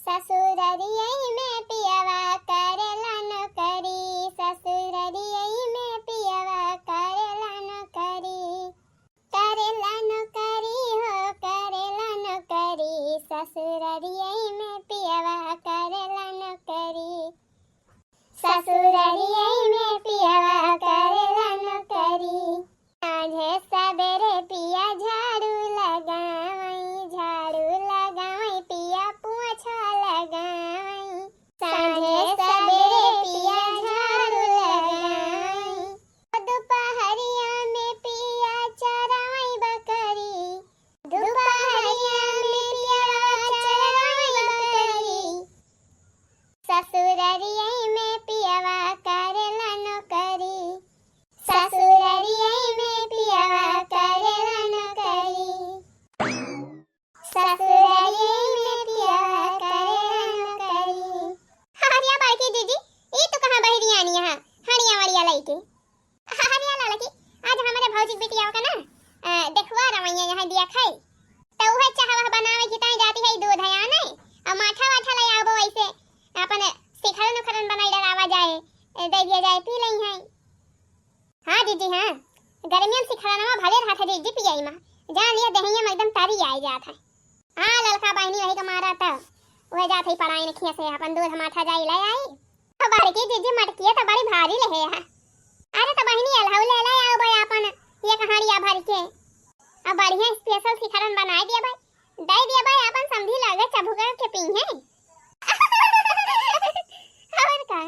ससुररियै में पियवा करेला नौकरी, ससुररियै में पियवा करेला नौकरी, करेला नौकरी हो करेला नौकरी, ससुररियै में पियवा करेला नौकरी, ससुररियै में पियवा करेला नौकरी। साँझे सबेरे पिया झाड़ू लगावई पिया पोछा लगावई, साँझे सबेरे पिया झाड़ू लगावई, दोपहरिया में पिया चरावई बकरी, दोपहरिया में पिया चरावई बकरी, ससुररियै में पियवा करेला नौकरी, ससुररियै में पियवा करेला नौकरी, ससुररियै में पियवा करेला नौकरी। हरिया बाकी दीदी ये तो कहां बहरी आनी है हरिया वरिया लईके हरिया लाला की आज हमारे भौजी बेटिया का ना देखवा रवैया यहां दिया खाई तो उहे चाहवा बनावे की ताई जाती है दूध है आने और माठा वाठा ले आबो ऐसे अपन सिखरन खरन बनाई डलावा जाए दे दिया जाए पी लई है। हां दीदी हां गर्मियों में सिखरनवा भले रहत है दीदी पियाई में जान लिया दहिया में एकदम तारी आई जात है। हां लड़का बहनी वही का मारा था वह जात है पढ़ाई ने खिया से अपन दूध माठा जाई ले आई तो बड़की दीदी मटकिया तो बड़ी भारी ले है। अरे तो बहनी अलहौ ले ले आओ भाई अपन ये कहानिया भर के अब बढ़िया स्पेशल सिखरन बना दिया भाई दे दिया भाई अपन समझी लगे चबुका के पी है और का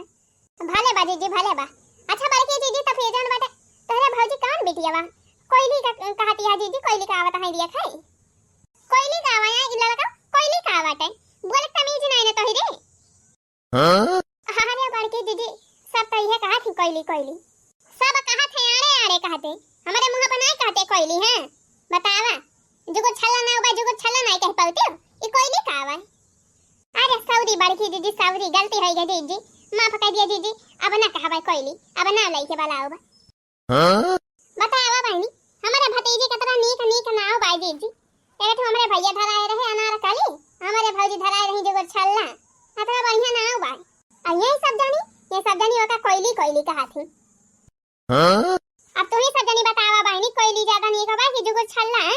भले बा दीदी भले बा। अच्छा बड़की दीदी तो फिर जान बाटे तोरे भौजी कौन बिटिया बा कोयली का कहती है दीदी कोयली का आवत है दिया खाई कोयली का आवा है लड़का कोयली का आवत है बोले तमीज नहीं ने तो ही रे। हां अरे बड़की दीदी सब तो ये कहा थी कोयली कोयली सब कहा थे अरे अरे कहते हमारे मुंह पर नहीं कहते कोयली है बतावा जुगो छल्ला ना बा जुगो छल्ला नहीं कह पाते ये कोयली का आवा। अरे सौरी बड़की दीदी सौरी गलती हो गई दीदी माफ कर दिया दीदी अब ना कहबा कोयली अब ना लई के वाला होबा। हां बतावा बहनी हमारे भतीजी कतरा नीक नीक नाव बाई दीदी एक तो हमारे भैया धराए रहे अनार काली हमारे भौजी धराए रही जुगो छल्ला कतरा बढ़िया नाव बाई और ये सब जानी होगा कोयली कोयली कहा थी। हां अब तू ही सब जानी बतावा बहनी कोयली ज्यादा नहीं कबा कि जुगो छल्ला है।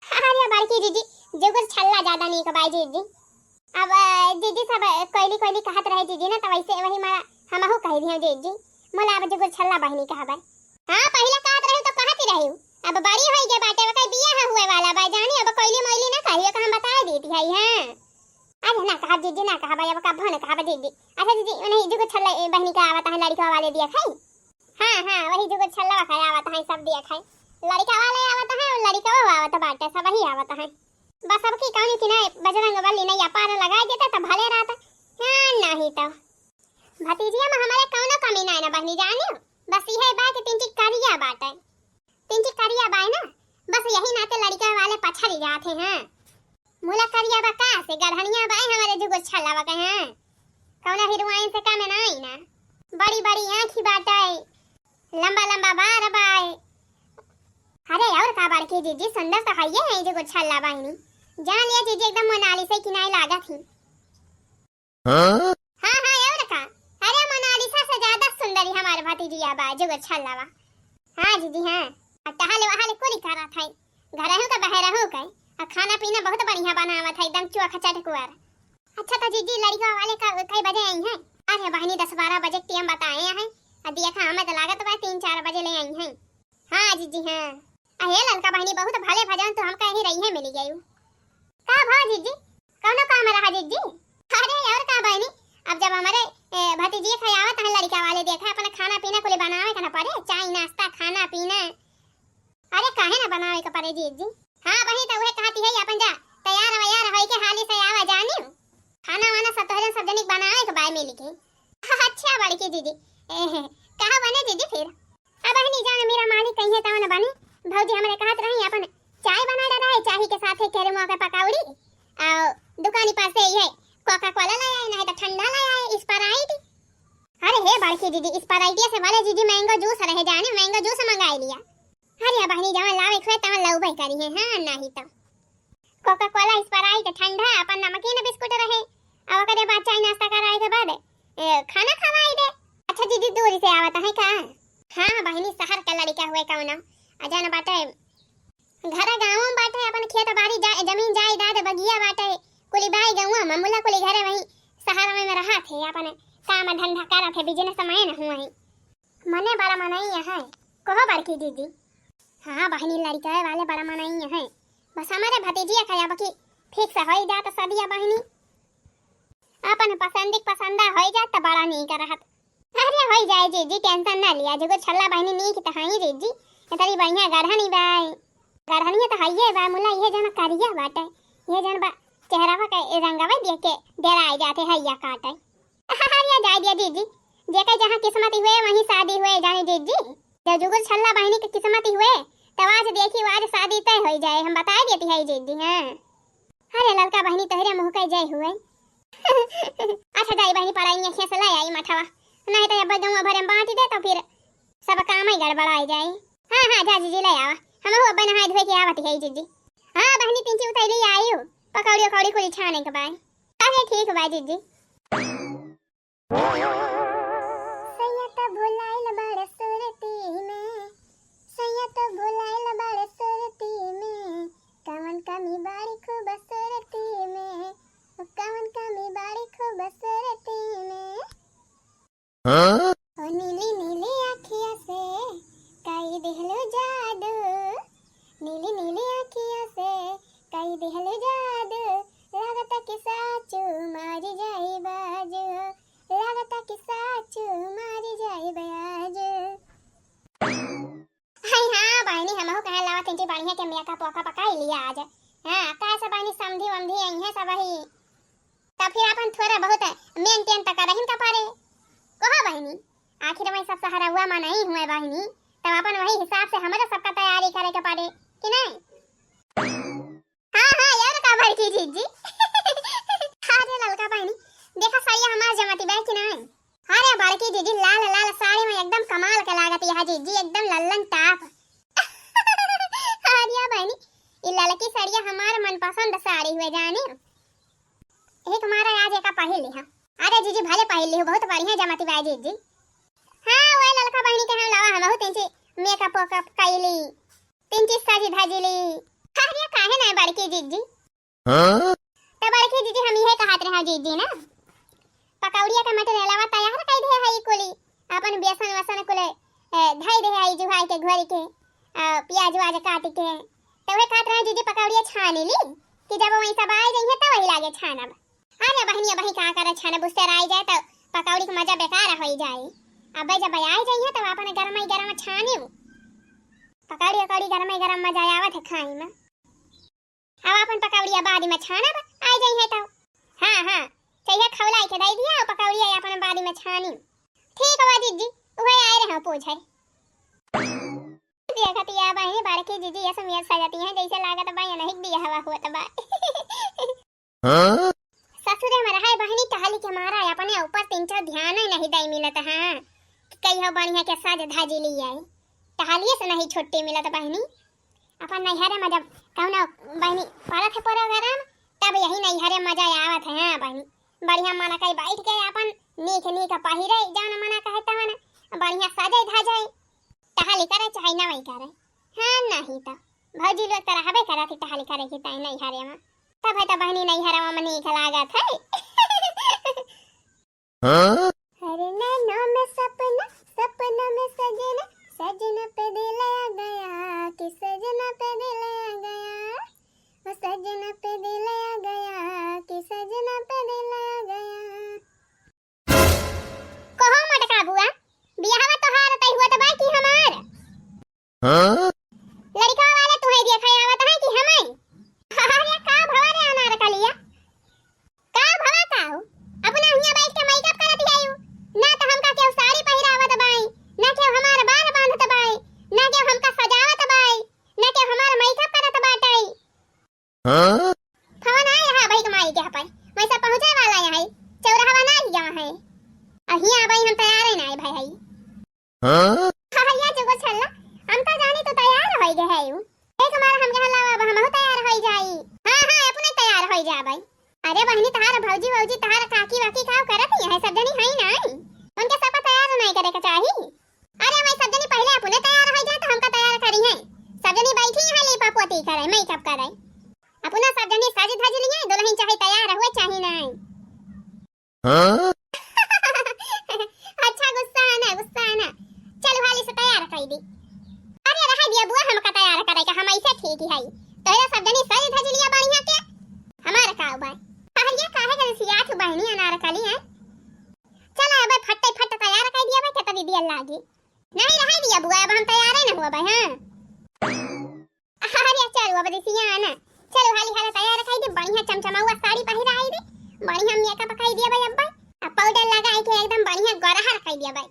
अरे बड़की दीदी जुगो छल्ला ज्यादा नहीं कबा दीदी अब दीदी सब कोयली कोयली कहत रहे दीदी ना तो वैसे वही मारा हमहु कह दियो दीदी मोला अब जुगो छल्ला बहनी कहबा। हां पहले कहत रहे तो कहती रही अब बड़ी होई के बाटे वका बियाह हुए वाला बा जानी अब कोयली मोयली ना कहियो का हम बता देती है। हां अरे ना कहा दीदी ना कहा अब का भन कहा दीदी। अच्छा दीदी नहीं जुगो छल्ला बहनी का आवत है लड़का वाले दिया खाई। हां हां वही जुगो छल्ला खाया आवत है सब दिया खाई लड़का वाले आवत है और लड़का आवत बाटे सब वही आवत है बस अब की कहानी कि ना बजरंग बली नहीं पार लगा देता तो भले रहता। हां नहीं तो भतीजिया में हमारे कौनो कमी ना बहनी जानियो बस यही बात तीन ची करिया बाटे तीन ची करिया बाय ना बस यही नाते लड़का वाले पछड़ी जाते हैं मुला करिया बा का से गढ़निया बाय हमारे जुगो छल्ला बा हैं कौनो हिरवाइन से कम नहीं ना बड़ी बड़ी आंखी बाटे लंबा लंबा बार बाय। अरे और का बड़की दीदी सुंदर तो है ये जुगो छल्ला बहनी जान लिया दीदी एकदम मोनालिसा की नहीं लागा थी। हां हां हां और का अरे मोनालिसा से ज्यादा सुंदरी हमारे भतीजिया बा जुगो छल्ला बा। हां दीदी हां टहले वहाले कोरी करा था घर रहू का बहरा हो के और खाना पीना बहुत बढ़िया बनावत है एकदम चोखा चटकुआर। अच्छा तो दीदी लड़का वाले का कई बजे आई हैं। अरे बहनी 10-12 बजे टाइम बताए हैं और दिया था हमें तो लागत बा 3-4 बजे ले आई हैं। हां दीदी हां अहे लड़का बहनी बहुत भले भजन तो हम कहीं रही है मिल गई का भा दीदी कौनो काम रहा दीदी। अरे और का बहनी अब जब हमारे भतीजी खयावत है लड़का वाले देखा अपना खाना पीना को ले बनावे का ना पड़े चाय नाश्ता खाना पीना अरे काहे ना बनावे का पड़े दीदी। हां बहनी तो वह कहती है अपन जा तैयार होई के हाली से आवा जानी खाना वाना सब तो सब जनी बनावे के बाय मिल के। अच्छा बड़की दीदी कहां बने दीदी फिर अब बहनी जान मेरा मालिक कहिए त ना बने भौजी हमरे कहत रही अपन चाय बना डाला है चाय के साथ केरमुआ के पकौड़ी और दुकानी पास से ये कोका कोला लाया है नहीं तो ठंडा लाया है स्प्राइट। अरे हे बड़की दीदी स्प्राइट से वाले दीदी मैंगो जूस रहे जाने मैंगो जूस मंगा लिया। अरे बहनी जवन लावे खोए तवन लौबे करी है। हां नहीं तो कोका कोला स्प्राइट ठंडा अपन नमकीन बिस्कुट रहे थे अपन काम धंधा करत है बिजनेस में न हुए मने बड़ा मनाई है कहो बड़की दीदी। हाँ बहनी लड़का वाले बड़ा मनाई है बस हमारे भतीजिया का बाकी फिक्स हो जात सदिया बहनी अपन पसंदा हो जात बड़ा नहीं करत। अरे हो जाए जीजी टेंशन ना लिया जो छल्ला बहनी नी की तो हाई जीजी तरी बढ़िया गढ़नी बाई गढ़नी तो हइए बा मुला ये जन करिया बाटे ये जन बा चेहरा का रंगवा देख के डेरा आ जाते हैया काटे। हरिया जाए दिया जीजी जेके जहां किस्मत हुए वहीं शादी हुए जाने जीजी जब जुगुल छल्ला बहनी की किस्मत हुए तब आज देखी आज शादी तय हो जाए हम बता देती है जीजी। हां अरे लड़का बहनी तोहरे मुंह के जय हुए। अच्छा जाई बहनी पढ़ाई में खेस ले आई मठवा नहीं तो अब गांव भरे में बांट दे तो फिर सब काम ही गड़बड़ाई जाए। हां हां जा जीजी ले आवा हम हो बना हाथ धोए के आवत है जीजी। हां बहनी तिंची उताई ले आयु पकौड़ी कौड़ी कुली छाने के बाद अरे ठीक बा जीजी। सैया तो भुलाइल बड़ सुरती में सैया तो भुलाइल बड़ सुरती में कवन कमी बाड़ी खूबसूरती में कवन कमी बाड़ी खूबसूरती में। हाँ? ओ नीली नीली आँखियों से कई दिहलो जादू नीली नीली आँखियों से कई दिहलो जादू लागता कि साचू मारी जाई बाजू लागता कि साचू मारी जाई बाजू। हाय हां बहनी हमहु कहे लावा तिंची बढ़िया के मिया का पोका पकाई लिया आज। हां का सब बहनी समधी वमधी आई है सब ही तब फिर अपन थोड़ा बहुत मेंटेन तक रहिन का पारे कहा बहनी आखिर में सब सहारा हुआ मां नहीं हुए बहनी तब अपन वही हिसाब से हमारा सबका तैयारी करे के पड़े कि नहीं। हां हां यार का भाई की जीजी। अरे ललका बहनी देखा सही हमार जमती बे कि नहीं। अरे बड़की जीजी लाल लाल साड़ी में एकदम कमाल के लागती है जीजी एकदम लल्लन टाप। अरे बहनी ये ललकी साड़ियां हमार मनपसंद साड़ी हुए जाने एक हमारा आज एक पहन ली हां। अरे जीजी भले पहन ली हो बहुत बढ़िया जमती बे जीजी। हां वो ललका बहनी के हम लावा हम हो तिंची मेकअप वकअप कैली तिंची साजी धाजीली। अरे काहे ना बड़की जीजी। हां तो बड़की जीजी हम ये कहत रहा जीजी ना पकौड़िया का मटेरियल लावा तैयार कर दे है कुली अपन बेसन वसन कुले धाई दे है जुहाई के घोरी के प्याज वाज काट के तो वे कहत रहा जीजी पकौड़िया छानी ली कि जब वही सब आ जाइए तो वही लागे छानब। अरे बहनिया बही का करे छाने बुस्से राई जाए तो पकौड़ी का मजा बेकार हो जाए अब जब आ जाइए तो अपन गरम ही गरम छानी पकौड़ी कौड़ी गरम ही गरम मजा आवत है खाई में अब अपन पकौड़िया बाद में छानब आ जाइए तो। हां हां चाहिए खवलाई के दे दिया पकौड़िया अपन बाद में छानी ठीक है जीजी वही आए रहे पूछे देखती है बहनी बड़की जीजी ऐसे मेर सजाती है जैसे लागत बा नहीं दिया हवा हुआ तबा। हां ससुरे में रहे बहनी टहली के मारा अपने ऊपर तीन चार ध्यान ही नहीं दई मिलत। हां कई हो बढ़िया के साज धाजी ली आई टहलिए से नहीं छुट्टी मिलत बहनी अपन नैहरे में जब कौनो बहनी पड़त है प्रोग्राम तब यही नैहरे मजा आवत है। हां बहनी बढ़िया मना कई बैठ के अपन नीक नीक पहिरे जान मना कहता है ना बढ़िया साजे धाजे टहली करे चाहे ना वही करे। हां नहीं तो भौजी लोग तो रहबे करत टहली करे की तई नैहरे में तब है तो बहनी नैहरे में नीक लागत है। हां अरे नैनो में सपना सपना में सजना सजना पे दिल आ गया कि सजना पे दिल आ गया वो सजना पे दिल आ गया कि सजना पे दिल आ गया। कहो मटका बुआ बियाहवा तोहार तई हुआ त बा कि हमार। हां लड़का वाले तुम्हें देखा आवत है कि हमें। अरे का भवा रे अनार कलिया का भवा का हो अपना हिया बैठ के मेकअप करत है ना तो हमका केव साड़ी पहिरावत बाई ना केव हमार बाल बांधत बाई ना केव हमका सजावत बाई ना केव हमार मेकअप करत बाटई। हां फोन आया है भाई कमाई के पर मैं सब पहुंचे वाला है चौराहा ना ही जहां है अहिया भाई हम तैयार है ना भाई है। हां हां या जगो छल्ला हम तो जाने तो तैयार हो गए है एक हमार हम यहाँ लावा हम तैयार हो जाई। हां हां अपने तैयार हो जा भाई। अरे बहनी तहार भौजी भौजी तहार काकी वाकी का करत है सब जनी है ना उनके सब तैयार नहीं करे के चाहिए। अरे मैं सब जनी पहले अपने तैयार हो जाए तो हमका तैयार करी है सब जनी बैठी है लिपा पोती करे मेकअप करे अपना सब जनी साज धाज लिए दुल्हन चाहे तैयार हुए चाहिए नहीं। हां सुंदर लागी। नहीं रह दिया बुआ, अब हम तैयार है ना हुआ भाई। हां अरे चल अब दिसिया ना, चलो हाली हाल तैयार रखाई दे, बढ़िया चमचमावा साड़ी पहिरा आई दे, बढ़िया मेकअप रखाई दिया भाई। अब्बा अब पाउडर लगाई के एकदम बढ़िया गोरा रखाई दिया भाई।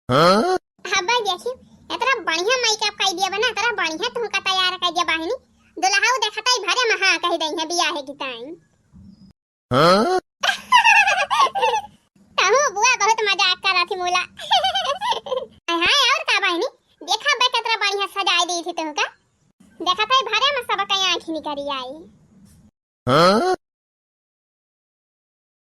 हां अब्बा देखियो इतना बढ़िया मेकअप कर दिया बना, इतना बढ़िया तुमका तैयार कर दिया बहिनी। दुल्हाऊ देखता ही भरे में हां कह दई है बियाह की टाइम। हां ताहू बुआ बहुत मजाक कर रही थी मोला। हां और का बहिनी देखा बे कितना बढ़िया सजाई दी थी तुमका, देखता ही भरे में सब कई आंख निकरी आई। हां